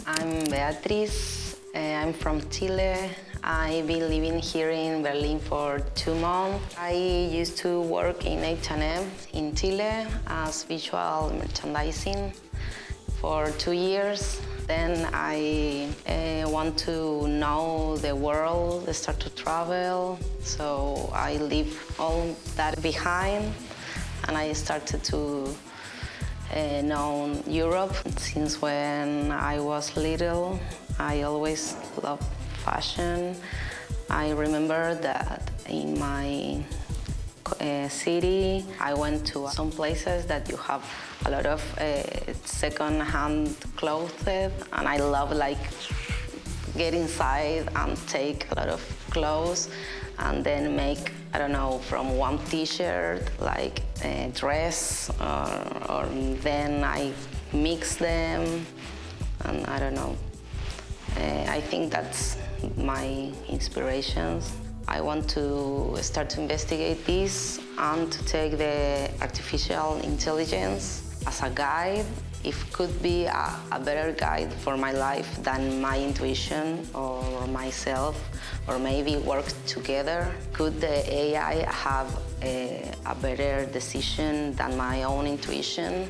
I'm Beatriz. I'm from Chile. I've been living here in Berlin for 2 months. I used to work in H&M in Chile as visual merchandising for 2 years. Then I want to know the world, start to travel. So I leave all that behind and I started to know Europe. Since when I was little, I always loved fashion. I remember that in my city, I went to some places that you have a lot of second-hand clothes, and I love get inside and take a lot of clothes and then make, I don't know, from one t-shirt like a dress, or then I mix them, and I don't know. I think that's my inspirations. I want to start to investigate this and to take the artificial intelligence as a guide. If could be a better guide for my life than my intuition or myself, or maybe work together. Could the AI have a better decision than my own intuition?